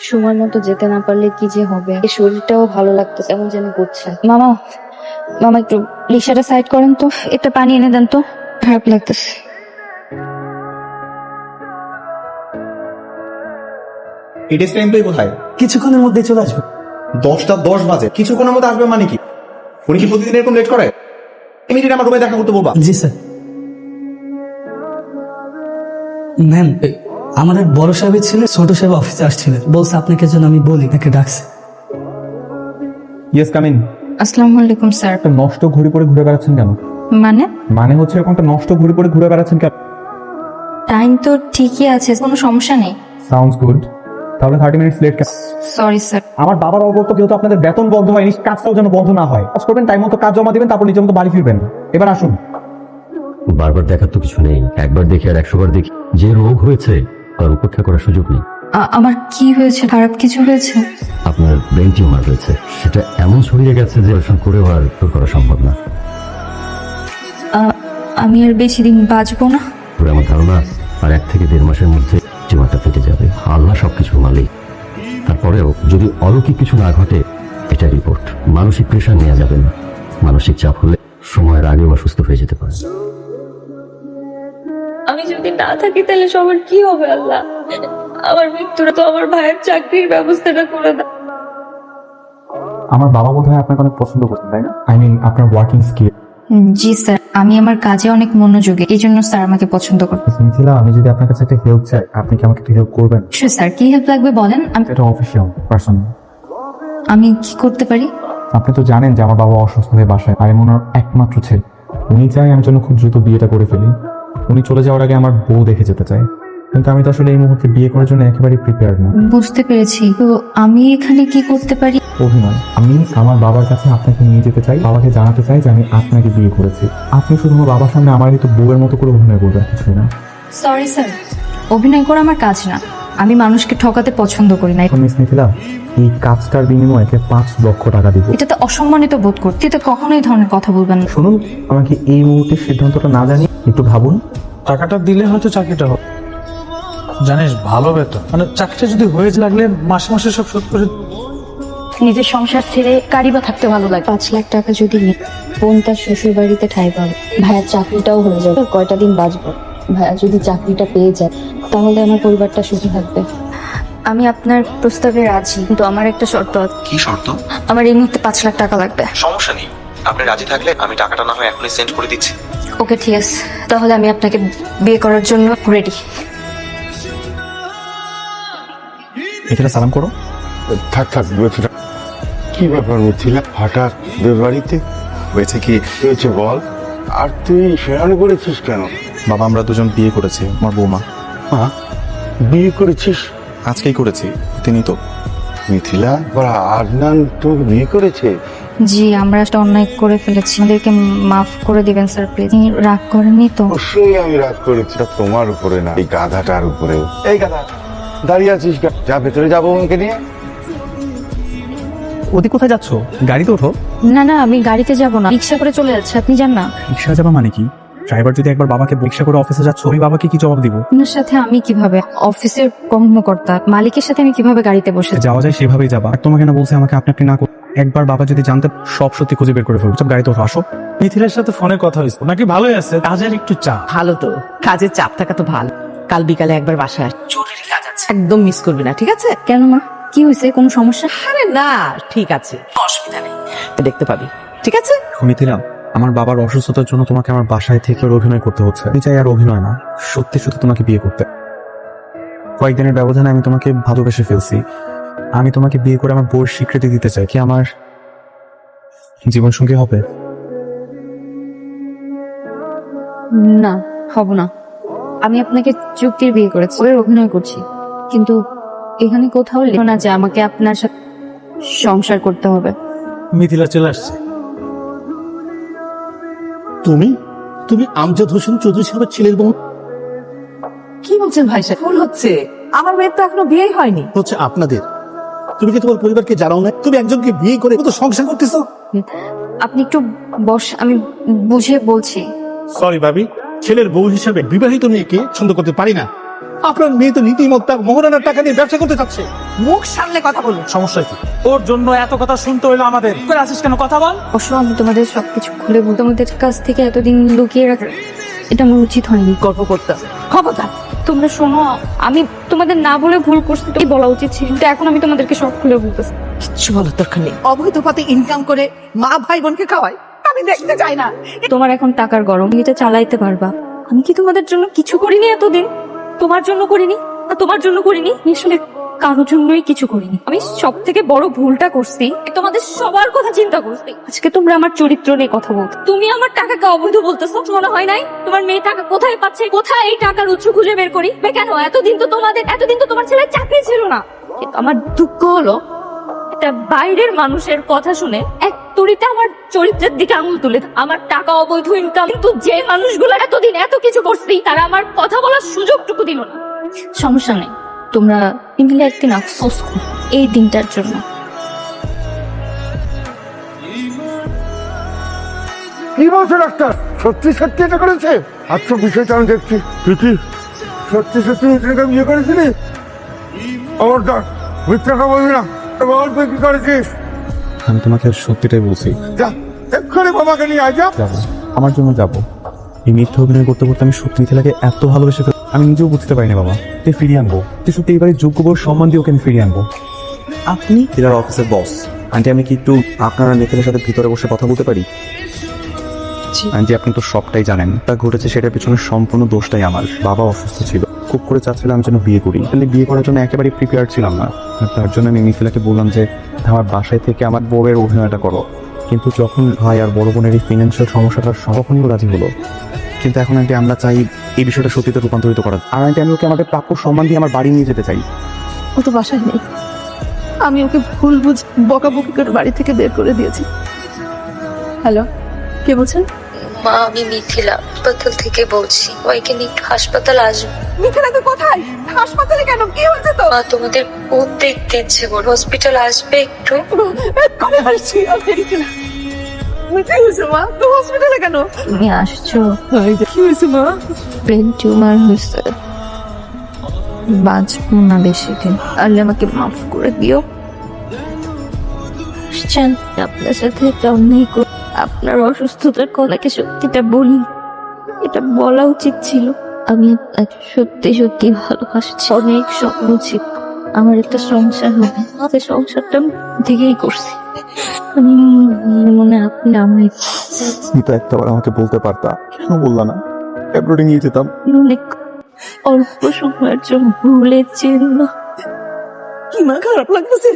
সময় মতো যেতে না পারলে কি যে হবে। এই শরীরটাও ভালো লাগতেছে, এমন যেন করছে। মামা মামা একটু রিক্সাটা সাইড করেন তো, একটা পানি এনে দেন তো, খারাপ লাগতেছে। এই টেস্ট টাইম কোথায়? কিছুক্ষণের মধ্যে চলে আসবে। 10টা 10 বাজে, কিছুক্ষণের মধ্যে আসবে মানে কি? উনি কি প্রতিদিন এরকম লেট করে? ইমিডিয়েট আমার রুমে দেখা করতে বলবা। জি স্যার। ম্যাম, আমাদের বড় সাহেবের ছেলে ছোট সাহেব অফিসে আসছিলেন, বলছে আপনাকে যেন আমি বলি, তাকে ডাকছে। Yes, come in. আসসালামু আলাইকুম স্যার। একটা নষ্ট ঘুরে পড়ে ঘুরে বেড়াচ্ছেন কেন? মানে হচ্ছে এরকমটা নষ্ট ঘুরে পড়ে ঘুরে বেড়াচ্ছেন কেন? টাইম তো ঠিকই আছে, কোনো সমস্যা নেই। Sounds good. তাহলে 30 মিনিটস লেট কেন? Sorry sir. আমার বাবার অবর্ত যেহেতু আপনাদের বেতন বন্ধ হয়নি, কাজটাও যেন বন্ধ না হয়। কাজ করবেন, টাইম মতো কাজ জমা দিবেন, তারপর নিজের মতো বাড়ি ফিরবেন। এবার আসুন। বারবার দেখার তো কিছু নেই, একবার দেখি আর 100 বার দেখি। যে রোগ হয়েছে তার উপেক্ষা করার সুযোগ নেই। আমার কি হয়েছে? খারাপ কিছু হয়েছে? আপনার ব্রেন টিউমার হয়েছে, সেটা এমন ছড়িয়ে গেছে যে অপারেশন করেও আর দূর করা সম্ভব না। আমি আর বেশি দিন বাঁচবো না। তবে আমার ধারণা আর 1 থেকে 1.5 মাসের মধ্যে টিউমারটা ফেটে যাবে। আল্লাহ সবকিছু মালিক। তারপরেও যদি অলৌকিক কিছু না ঘটে, এটা রিপোর্ট। মানসিক প্রেশার নেওয়া যাবে না। মানসিক চাপ হলে সময়ের আগেও অসুস্থ হয়ে যেতে পারে। আমি যদি না থাকি তাহলে সবার কি হবে? আল্লাহ, আমার মৃত্যুটা তো আমার ভাইয়ের চাকরির ব্যবস্থাটা করে দাও। আমার বাবা বোধহয় আপনাকে অনেক পছন্দ করতেন, তাই না? আই মিন আপনার ওয়ার্কিং স্কিল। জি স্যার, আমি আমার কাজে অনেক মনোযোগী, এই জন্য স্যার আমাকে পছন্দ করে। মিথিলা, আমি যদি আপনার কাছে একটা হেল্প চাই, আপনি কি আমাকে একটু হেল্প করবেন? স্যার, কি হেল্প লাগবে বলেন। এটা অফিসিয়াল, পার্সোনাল। আমি কি করতে পারি? আপনি তো জানেন যে আমার বাবা অসুস্থ হয়ে বাসায়, আর এমন ওর একমাত্র ছেলে। উনি চাই আমি যেন খুব দ্রুত বিয়েটা করে ফেলি। উনি চলে যাওয়ার আগে আমার বউ দেখে যেতে চাই, কিন্তু আমি তো আসলে এই মুহূর্তে বিয়ে করার জন্য একেবারেই প্রিপেয়ার না। বুঝতে পেরেছি, তো আমি এখানে কি করতে পারি? অভিনয়। আমি আমার বাবার কাছে আপনাকে নিয়ে যেতে চাই, বাবাকে জানাতে চাই যে আমি আপনাকে বিয়ে করেছি। আপনি শুধু আমার বাবার সামনে আমার তো বউয়ের মতো করে অভিনয় করবেন, কিছুই না। সরি স্যার, অভিনয় করা আমার কাজ না। আমি মানুষকে ঠকাতে পছন্দ করি না। মিস মিথিলা, এই কাজটার বিনিময়ে 5 লক্ষ টাকা দিব। এটাতে অসম্মানিত বোধ করছি, তো কখনোই এই ধরনের কথা বলবেন না। শুনুন, আমাকে এই মুহূর্তে সিদ্ধান্তটা না জানিয়ে একটু ভাবুন। টাকাটা দিলে হয়তো চাকরিটা হবে, জানিস, ভালো বেতন। মানে চাকরিটা যদি হয়ে লাগলে মাসে মাসে সব শোধ করে। নিজের সংসার ছেড়ে কারি বা থাকতে ভালো লাগে। 5 লাখ টাকা যদি নিই, বোন তার শ্বশুর বাড়িতে ঠাঁই পাবে, ভাইয়ার চাকরিটাও হয়ে যাবে। কয়টা দিন বাঁচবো। ভাইয়া যদি চাকরিটা পেয়ে যায়, তাহলে আমার পরিবারটা সুখী থাকবে। আমি আপনার প্রস্তাবে রাজি, কিন্তু আমার একটা শর্ত আছে। কি শর্ত? আমার এই মুহূর্তে 5 লাখ টাকা লাগবে। সমস্যা নেই, আপনি রাজি থাকলে আমি টাকাটা না হয় এখনই সেন্ড করে দিচ্ছি। ওকে, ঠিক আছে, তাহলে আমি আপনাকে বিয়ে করার জন্য রেডি। মিথিলা, সালাম করো। থাক থাক, বলছি না। কি ব্যাপার মিথিলা, হঠাৎ তোদের বাড়িতে? হয়েছে কি? হয়েছে বল। আর তুই শেয়ার করেছিস কেন? বাবা, আমরা দুজন বিয়ে করেছি, আমার বৌমা। হ্যাঁ, বিয়ে করেছিস? আজকেই করেছি, তিনি তো। মিথিলা, বড় আদনান তোর বিয়ে করেছে? জি, আমরা একটা অন্যায় করে ফেলেছি, আমাদেরকে মাফ করে দিবেন স্যার প্লিজ। রাগ করেননি তো? অবশ্যই আমি রাগ করেছি, তা তোমার উপরে না, এই গাধাটার উপরে। এই গাধা, দাঁড়িয়ে আছিস কেন? যা ভেতরে যাবো ওকে নিয়ে। ওদি কোথায় যাচ্ছ? গাড়িতে ওঠো। না না, আমি গাড়িতে যাব না, রিক্সা করে চলে যাচ্ছে, আপনি যান না। রিক্সা যাবা মানে কি? ড্রাইভার যদি একবার বাবাকে রিক্সা করে অফিসে যাচ্ছ, ওই বাবাকে কি জবাব দিব? আপনার সাথে আমি কিভাবে, অফিসের কর্মকর্তা মালিকের সাথে আমি কিভাবে গাড়িতে বসে? যাওয়া যায় সেভাবেই যাবা। আর তোমাকে না বলছে আমাকে আপনি আপনি না করতে? একবার বাবা যদি জানতে, সব সত্যি খুঁজে বের করে ফেলবো। সব গাড়িতে ওঠো, আসো। মিথিলার সাথে ফোনে কথা হয়েছে, নাকি ভালোই আছে, কাজের একটু চাপ। ভালো তো, কাজের চাপ থাকা তো ভালো। কাল বিকালে একবার বাসায় আস, জরুরি কাজ আছে, একদম মিস করবি না, ঠিক আছে? কেন মা, কি হয়েছে? কোনো সমস্যা? আরে না, ঠিক আছে, অসুবিধা নেই, তুই দেখতে পাবি, ঠিক আছে? মিথিলা, আমার বাবার অসুস্থতার জন্য তোমাকে আমার বাসায় থেকে অভিনয় করতে হচ্ছে। আমি চাই আর অভিনয় না, সত্যি সত্যি তোমাকে বিয়ে করতে। কয়েকদিনের ব্যবধানে আমি তোমাকে ভালোবেসে ফেলছি। আমি তোমাকে বিয়ে করে আমার বউয়ের স্বীকৃতি দিতে চাই। কি আমার জীবন সঙ্গী হবে? না, হব না। আমি আপনাকে চুক্তির বিয়ে করেছি, ওর অভিনয় করছি, কিন্তু এখানে কোথাও লেখো না যে আমাকে আপনার সাথে সংসার করতে হবে। মিথিলা চলে আসছে। তুমি তুমি আমজাদ হোসেন চৌধুরী সাহেবের ছেলের বোন? কি বলছেন ভাই সাহেব? ভুল হচ্ছে, আমার মেয়ের তো এখনো বিয়েই হয়নি। হচ্ছে আপনাদের। তুমি কি তোমার পরিবারকে জানাও না? তুমি একজনকে বিয়ে করে তো সংসার করতেছো। আপনি একটু বস, আমি বুঝিয়ে বলছি। সরি ভাবি, ছেলের বউ হিসাবে বিবাহিত মেয়েকে পছন্দ করতে পারি না। আপনার মেয়ে তো নীতিমত্তা মোহরানার টাকা নিয়ে ব্যবসা করতে চাচ্ছে। মুখ সামলে কথা বলুন। সমস্যা কি? ওর জন্য এত কথা শুনতে হইলো আমাদের। করে আসিস কেন? কথা বল। অবশ্য আমি তোমাদের সবকিছু খুলে বলতে, তোমাদের কাছ থেকে এতদিন লুকিয়ে রাখা এটা আমার উচিত হয়নি। গল্প করতে খবরদার। তোমরা শোনো, আমি তোমাদের না বলে ভুল করছি, তো বলা উচিত ছিল, কিন্তু এখন আমি তোমাদেরকে সব খুলে বলতেছি। কিচ্ছু বলার দরকার নেই। অবৈধ পথে ইনকাম করে মা ভাই বোনকে খাওয়ায়, আমি দেখতে চাই না। তোমার এখন টাকার গরম, তুমি এটা চালাইতে পারবা। আমি কি তোমাদের জন্য কিছু করিনি এতদিন? তোমার জন্য করিনি, আর তোমার জন্য করিনি, আসলে কারোর জন্যই কিছু করিনি। আমি সব থেকে বড় ভুলটা করছি, তোমাদের সবার কথা চিন্তা করছি। আজকে তোমরা আমার চরিত্র নিয়ে কথা বলছো, তুমি আমার টাকাকে অবৈধ বলতেছো। মনে হয় নাই তোমার মেয়ে টাকা কোথায় পাচ্ছে, কোথায় এই টাকার উৎস খুঁজে বের করি? কেন এতদিন তো তোমার ছেলের চাকরি ছিল না। কিন্তু আমার দুঃখ হলো, একটা বাইরের মানুষের কথা শুনে এক তরিতে আমার চরিত্রের দিকে আঙুল তুলে আমার টাকা অবৈধ ইনকাম। কিন্তু যে মানুষগুলো এতদিন এত কিছু করছি, তারা আমার কথা বলার সুযোগটুকু দিল না। সমস্যা নেই, তোমরা মিলে একদিন আফসোস করো এই দিনটার জন্য। কি বলছো ডাক্তার? সত্যি সত্যি এটা করেছে? আচ্ছা, বিষয়টা আমি দেখছি। তুই কি সত্যি সত্যি এটাকে বিয়ে করেছিলি? খবরদার মিথ্যা কথা বলবি না। বল তুই কি করেছিস? আমি তোমাকে সত্যিটাই বলছি। যা এক্ষুনি বাবাকে নিয়ে আয়। যা। যাবো, আমার জন্য যাবো। এই মিথ্যা অভিনয় করতে করতে আমি সত্যি ছেলেকে এত ভালোবেসে আমি নিজেও বুঝতে পারিনি বাবা। তুই ফিরিয়ে আনবো, তুই সত্যি এবারে যোগ্য বড় সম্মান দিয়ে ওকে আমি ফিরিয়ে আনবো। আপনি এর অফিসের বস। আন্টি, আমি কি একটু আপনার আর নিখিলের সাথে ভিতরে বসে কথা বলতে পারি? আন্টি, আপনি তো সবটাই জানেন, তা ঘটেছে সেটার পেছনে সম্পূর্ণ দোষটাই আমার। বাবা অসুস্থ ছিল, খুব করে চাচ্ছিলাম আমি যেন বিয়ে করি, কিন্তু বিয়ে করার জন্য একেবারে প্রিপেয়ার ছিলাম না। তার জন্য আমি মিথিলাকে বললাম যে আমার বাসায় থেকে আমার বউয়ের অভিনয়টা করো। কিন্তু যখন ভাই আর বড় বোনের এই ফিনান্সিয়াল সমস্যাটার তখনই রাজি হলো। কিন্তু এখন আন্টি আমরা চাই এই বিষয়টা সত্যিতে রূপান্তরিত করার। আর আন্টি, আমি ওকে আমাদের প্রাপ্য সম্মান দিয়ে আমার বাড়ি নিয়ে যেতে চাই। ও তো বাসায় নেই, আমি ওকে ভুল বুঝ বকাবকি করে বাড়ি থেকে বের করে দিয়েছি। হ্যালো, কে বলছেন? মা, আমি মিথিলা হাসপাতাল থেকে বলছি, ওইকে নিয়ে একটু হাসপাতাল আসবে। মিথিলা তো কোথায়? হাসপাতালে কেন? কি হয়েছে তো? মা, তোমাদের খুব দেখতে ইচ্ছে করে, হসপিটাল আসবে একটু। কবে আসছি? মিথিলা, কি হয়েছে মা? তো হসপিটালে কেন? তুমি আসছো? কি হয়েছে মা? ব্রেন টিউমার হয়েছে, বাঁচবো না বেশি দিন। আল্লাহ আমাকে মাফ করে দিও। আসছেন, আপনার সাথে একটা অন্যায় করে আপনার অসুস্থতার কথাকে সত্যিটা বলি, এটা বলা উচিত ছিল। আমি আপনাকে সত্যি সত্যি ভালোবাসছি, অনেক স্বপ্ন ছিল আমার একটা সংসার হবে। আমাদের সংসারটা আমি থেকেই করছি। আমি মনে মনে আপনি আমায় তুমি তো একটাবার আমাকে বলতে পারতা, কেন বললা না? অ্যাব্রোডে নিয়ে যেতাম। অনেক অল্প সময়ের জন্য ভুলেছিল না। কি মা, খারাপ লাগতেছে?